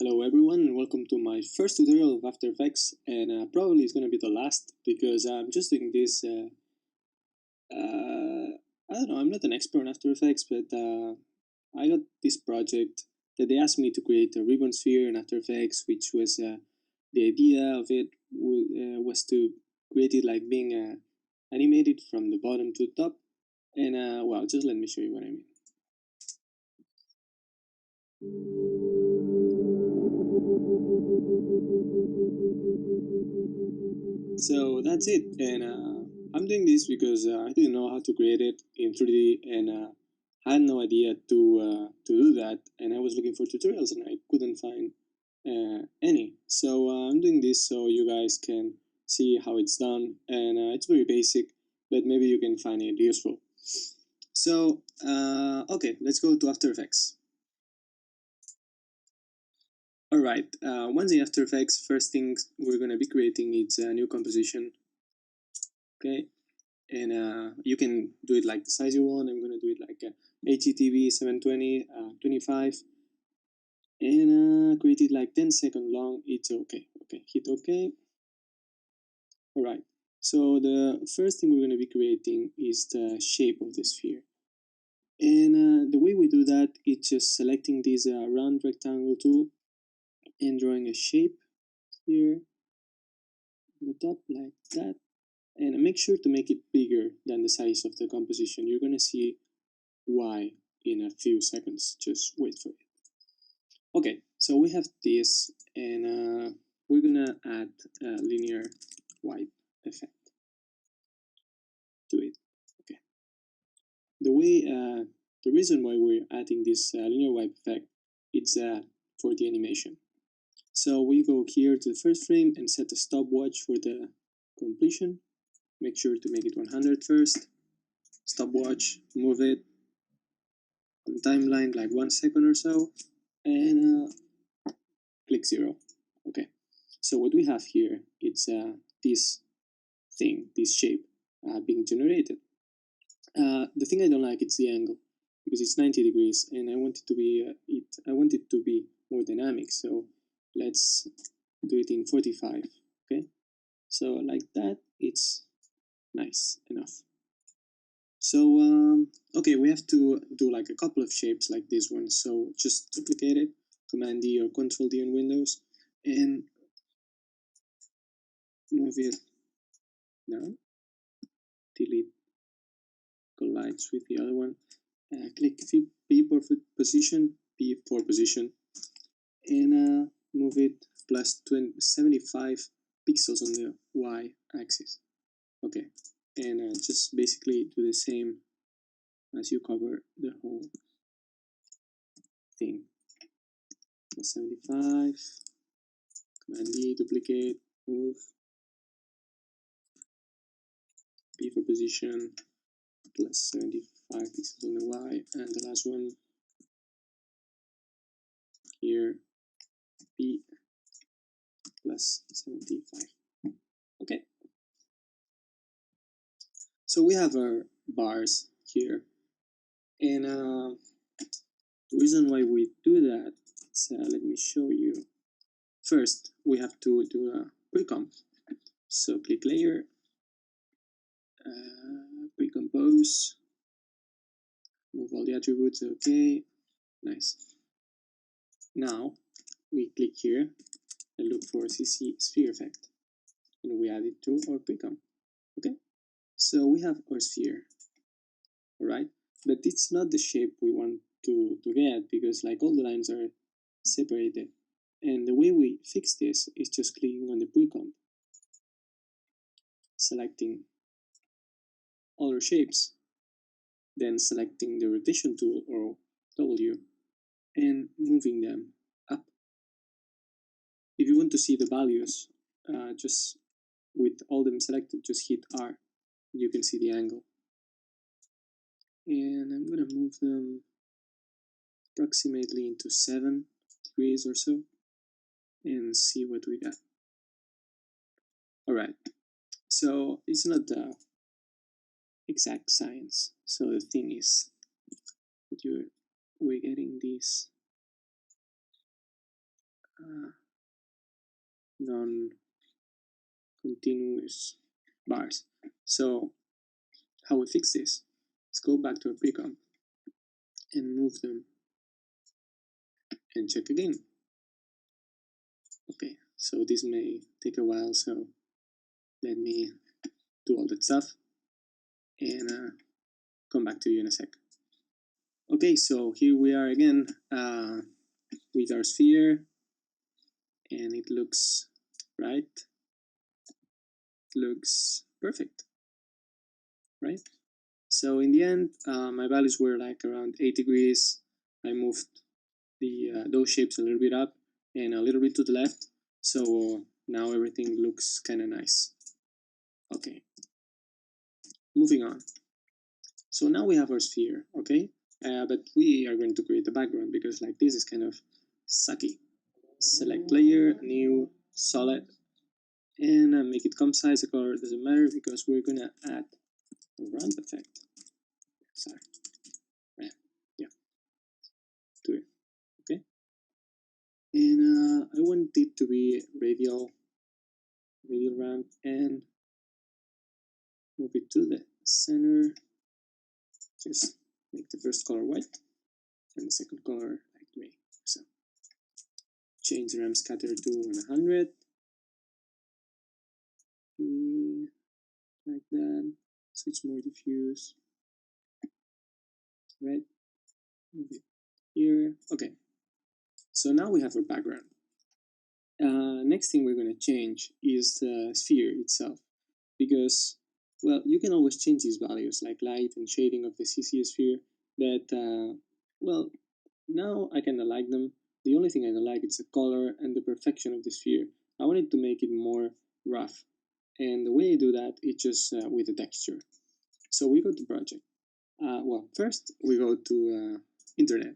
Hello everyone and welcome to my first tutorial of After Effects, and probably it's going to be the last because I'm just doing this, I don't know, I'm not an expert on After Effects, but I got this project that they asked me to create a ribbon sphere in After Effects, which was, the idea of it was to create it like being animated from the bottom to the top, and well, just let me show you what I mean. So that's it, and I'm doing this because I didn't know how to create it in 3D, and I had no idea to do that, and I was looking for tutorials and I couldn't find any. So I'm doing this so you guys can see how it's done, and it's very basic, but maybe you can find it useful. So okay, let's go to After Effects. Alright, once in After Effects, first thing we're going to be creating is a new composition. Okay, and you can do it like the size you want. I'm going to do it like HGTV 720 25, and create it like 10-second long. It's okay. Okay, hit OK. Alright, so the first thing we're going to be creating is the shape of the sphere, and the way we do that is just selecting this round rectangle tool and drawing a shape here on the top like that, and make sure to make it bigger than the size of the composition. You're going to see why in a few seconds. Just wait for it. Okay, so we have this, and we're gonna add a linear wipe effect to it. Okay, the way the reason why we're adding this linear wipe effect is for the animation. So we go here to the first frame and set a stopwatch for the completion. Make sure to make it 100 first. Stopwatch, move it on timeline like 1 second or so, and click 0. Okay, so what we have here, it's this thing, this shape being generated. The thing I don't like is the angle, because it's 90 degrees, and I want it to be I want it to be more dynamic. So let's do it in 45. Okay, so like that, it's nice enough. So okay, we have to do like a couple of shapes like this one. So just duplicate it, Command D or Control D on Windows, and move it down. Delete collides with the other one. Click P for position, P for position, and move it plus 75 pixels on the Y axis. Okay, and just basically do the same as you cover the whole thing. Plus 75, Command D, duplicate, move, P for position, plus 75 pixels on the Y, and the last one here, P plus 75. Okay, so we have our bars here, and the reason why we do that is, let me show you. First, we have to do a pre-comp. So click Layer, pre-compose, move all the attributes, okay, nice. Now, we click here and look for CC Sphere Effect, and we add it to our pre-comp, okay? So we have our sphere, alright? But it's not the shape we want to get, because like all the lines are separated. And the way we fix this is just clicking on the pre-comp, selecting all our shapes, then selecting the rotation tool or W and moving them up. If you want to see the values, just with all them selected, just hit R. You can see the angle. And I'm gonna move them approximately into 7 degrees or so and see what we got. Alright, so it's not the exact science. So the thing is that we're getting these non-continuous bars. So how we fix this? Let's go back to our pre-comp and move them and check again. Okay, so this may take a while, so let me do all that stuff and come back to you in a sec. Okay, so here we are again with our sphere, and it looks right. It looks perfect, right? So in the end, my values were like around 8 degrees. I moved the those shapes a little bit up and a little bit to the left, so now everything looks kind of nice. Okay, moving on. So now we have our sphere, okay? But we are going to create a background because like this is kind of sucky. Select layer, new, solid, and make it comp size. The color doesn't matter because we're gonna add a ramp effect. Sorry, yeah, to it, okay? And I want it to be radial ramp and move it to the center. Just make the first color white and the second color light gray. So change ramp scatter to 100. Like that. So it's more diffuse. Right? Move it here. Okay. So now we have our background. Next thing we're going to change is the sphere itself, because, well, you can always change these values like light and shading of the CC sphere, but well, now I kind of like them. The only thing I don't like is the color and the perfection of the sphere. I wanted to make it more rough, and the way I do that is just with the texture. So we go to project. Well, first we go to internet,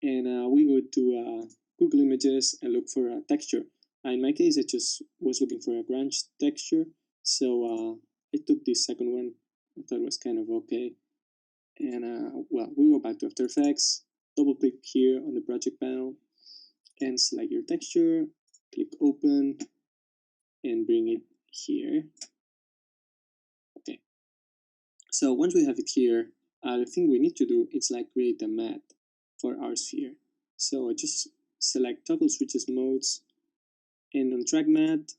and we go to Google Images and look for a texture. In my case, I just was looking for a grunge texture, so I took this second one. I thought it was kind of okay. And well, we go back to After Effects, double click here on the project panel, and select your texture, click open, and bring it here. Okay. So once we have it here, the thing we need to do is like create a matte for our sphere. So I just select toggle switches modes, and on track matte,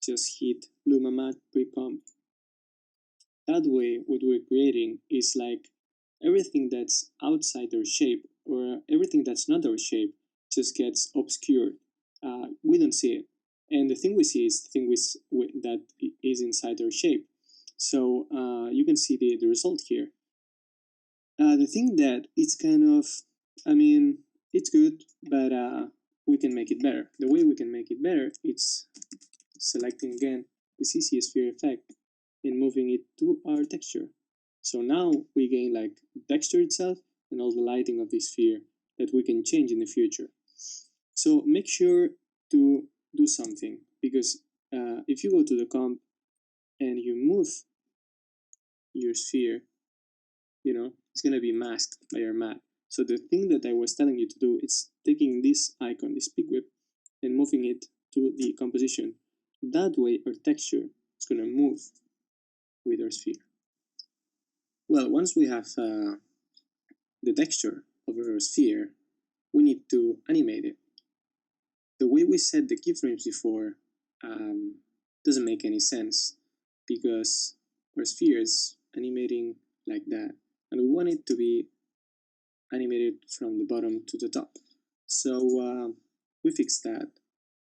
just hit Luma Matte pre-comp. That way, what we're creating is like everything that's outside our shape, or everything that's not our shape, just gets obscured. We don't see it, and the thing we see is the thing that is inside our shape. So you can see the result here. The thing that it's kind of, I mean, it's good, but we can make it better. The way we can make it better is selecting again the CC sphere effect and moving it to our texture. So now we gain like the texture itself and all the lighting of this sphere that we can change in the future. So make sure to do something, because if you go to the comp and you move your sphere, you know, it's going to be masked by your matte. So the thing that I was telling you to do is taking this icon, this peak whip, and moving it to the composition. That way our texture is going to move with our sphere. Well, once we have the texture of our sphere, we need to animate it. The way we set the keyframes before doesn't make any sense, because our sphere is animating like that, and we want it to be animated from the bottom to the top. So we fix that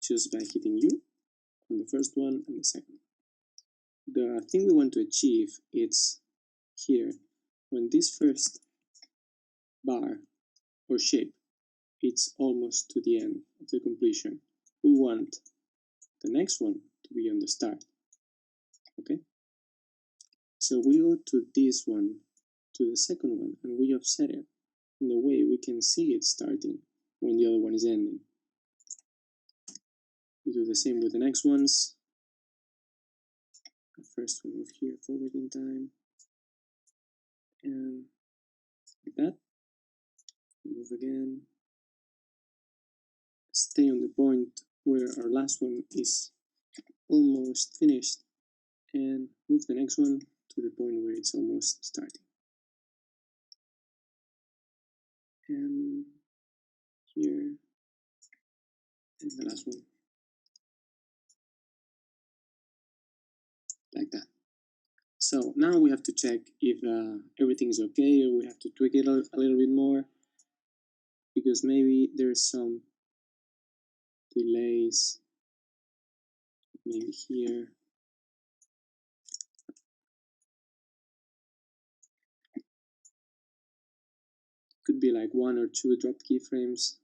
just by hitting U on the first one and the second. The thing we want to achieve is here, when this first bar or shape it's almost to the end of the completion, we want the next one to be on the start. Okay, so we go to this one, to the second one, and we offset it in the way we can see it starting when the other one is ending. We do the same with the next ones. The first one move here forward in time, and like that. Move again. stay on the point where our last one is almost finished and move the next one to the point where it's almost starting. And here, and the last one, like that. So now we have to check if everything is okay, or we have to tweak it a little bit more, because maybe there's some delays, maybe here. Could be like 1 or 2 dropped keyframes.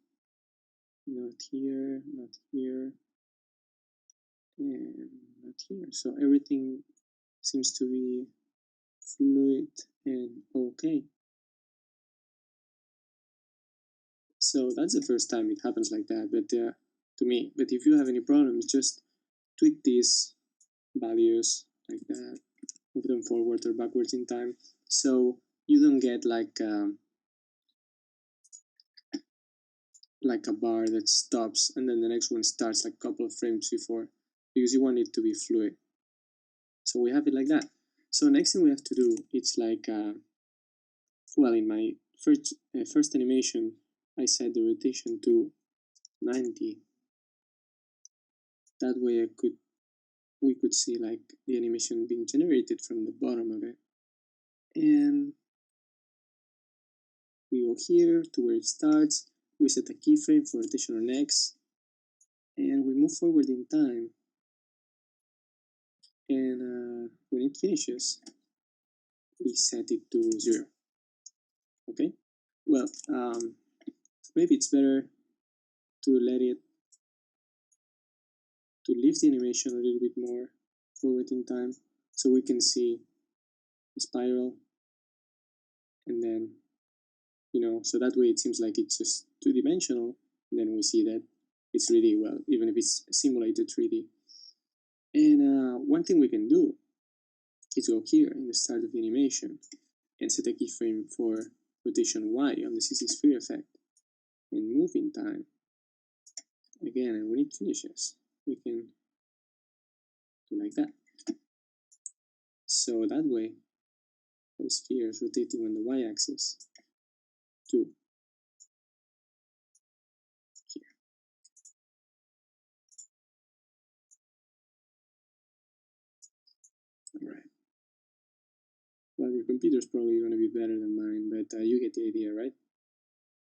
Not here, not here, and not here. So everything seems to be fluid and okay. So that's the first time it happens like that, but to me. But if you have any problems, just tweak these values like that, move them forward or backwards in time, so you don't get like a bar that stops and then the next one starts like a couple of frames before, because you want it to be fluid. So we have it like that. So next thing we have to do, it's like well, in my first animation I set the rotation to 90. That way we could see like the animation being generated from the bottom of it. And we go here to where it starts, we set a keyframe for rotation on X, and we move forward in time. And when it finishes, we set it to 0. Okay? Well, maybe it's better to leave the animation a little bit more forward in time, so we can see the spiral, and then, so that way it seems like it's just two-dimensional, and then we see that it's 3D, well, even if it's simulated 3D. And one thing we can do is go here in the start of the animation and set a keyframe for rotation Y on the CC sphere effect and move in time again, and when it finishes we can do like that. So that way the sphere is rotating on the Y-axis to here. Alright. Well, your computer's probably going to be better than mine, but you get the idea, right?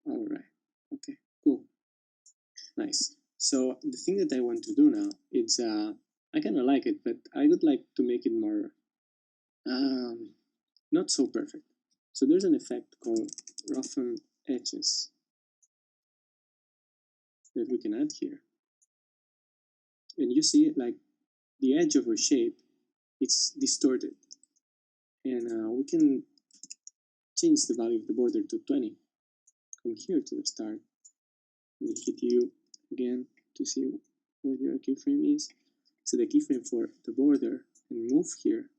Alright. Okay, cool. Nice. So the thing that I want to do now is, I kind of like it, but I would like to make it more, not so perfect. So there's an effect called roughen edges that we can add here. And you see, like, the edge of our shape, it's distorted. And we can change the value of the border to 20. Come here to the start. And hit U again to see where your keyframe is. So the keyframe for the border, and move here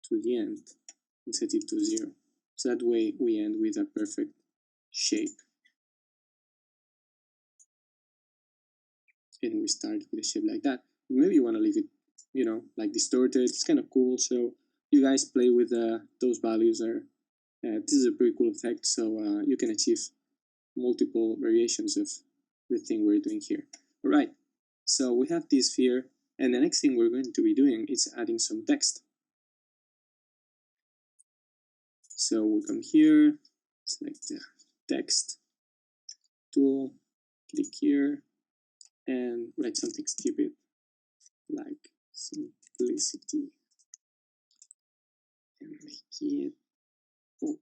to the end and set it to 0. So that way we end with a perfect shape. And we start with a shape like that. Maybe you want to leave it, like distorted. It's kind of cool. So you guys play with those values. This is a pretty cool effect. So you can achieve multiple variations of the thing we're doing here. All right. So we have this sphere, and the next thing we're going to be doing is adding some text. So we come here, select the text tool, click here, and write something stupid like simplicity, and make it bold,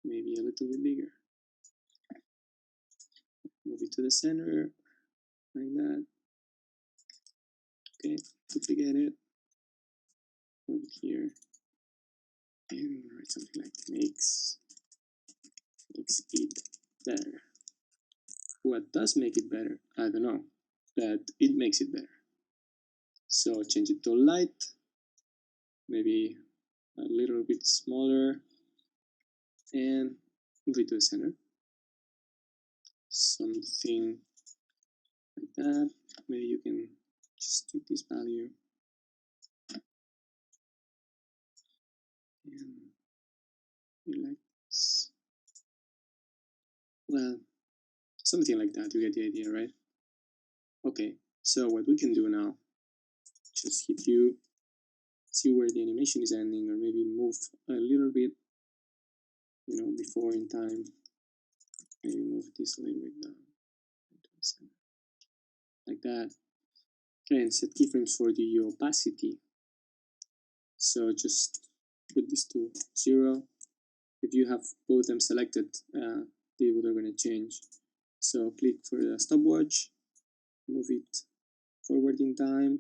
maybe a little bit bigger. Move it to the center, like that. Okay, duplicate it, move it here, and write something like makes it better. What does make it better? I don't know, but it makes it better. So change it to light, maybe a little bit smaller, and move it to the center. something like that. Maybe you can just take this value and be like this. Well, something like that. You get the idea, right? Okay, so what we can do now, just if you see where the animation is ending, or maybe move a little bit, before in time, maybe move this a little bit down, like that, and set keyframes for the opacity. So just put this to 0. If you have both them selected, they are going to change. So click for the stopwatch, move it forward in time,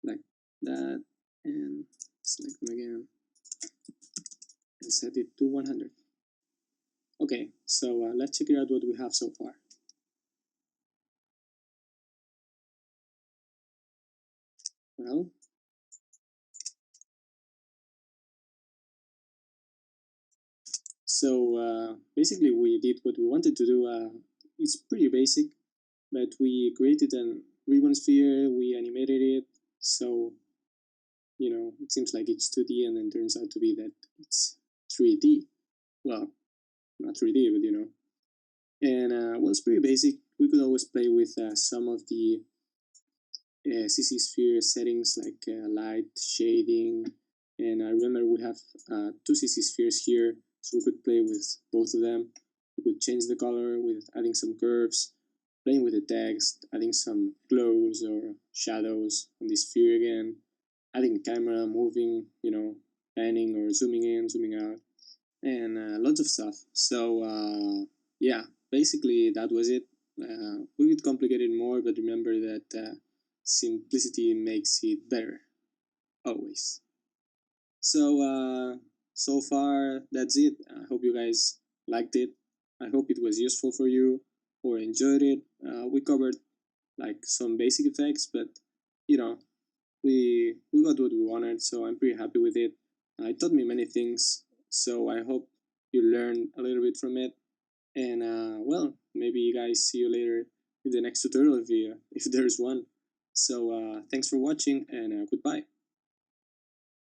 like that, and select them again, and set it to 100. Okay, so let's check out what we have so far. Well, so basically we did what we wanted to do. It's pretty basic, but we created an ribbon sphere, we animated it, so it seems like it's 2D, and then turns out to be that it's 3D. Well, not 3D, but And well, it's pretty basic. We could always play with some of the CC Sphere settings, like light, shading, and I remember we have two CC Spheres here, so we could play with both of them. We could change the color with adding some curves, playing with the text, adding some glows or shadows on the sphere again, adding camera, moving, panning or zooming in, zooming out, and lots of stuff. So yeah, basically that was it. We could complicate it more, but remember that simplicity makes it better, always. So far that's it. I hope you guys liked it. I hope it was useful for you or enjoyed it. We covered like some basic effects, but you know we got what we wanted, so I'm pretty happy with it. It taught me many things, so I hope you learned a little bit from it. And well, maybe you guys see you later in the next tutorial if there's one. So thanks for watching, and goodbye.